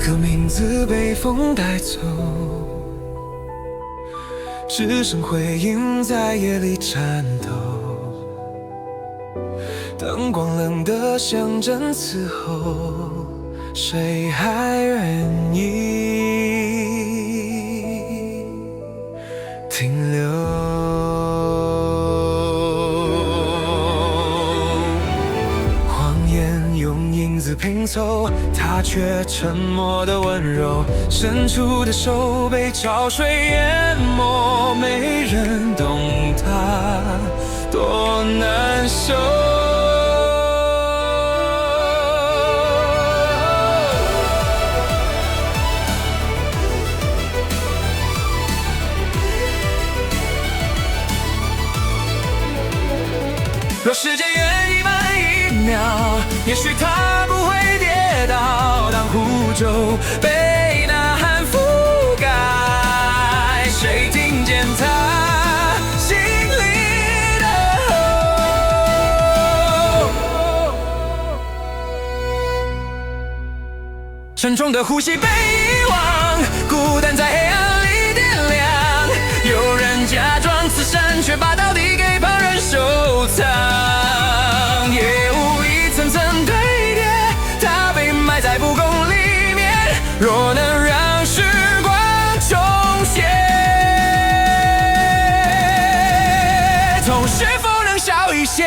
个名字被风带走，只剩灰影在夜里颤抖。灯光冷得像针刺候，谁还愿意停留？谎言用影子拼凑，他却沉默的温柔，伸出的手被潮水淹没，没人懂他多难受。若时间愿意慢1秒，也许他不会跌倒。当湖舟被呐喊覆盖，谁听见他心里的吼？沉重的呼吸被遗忘，孤单在黑暗里点亮。有人假装慈善，却把道理给旁人收藏。若能让时光重写，痛是否能少一些？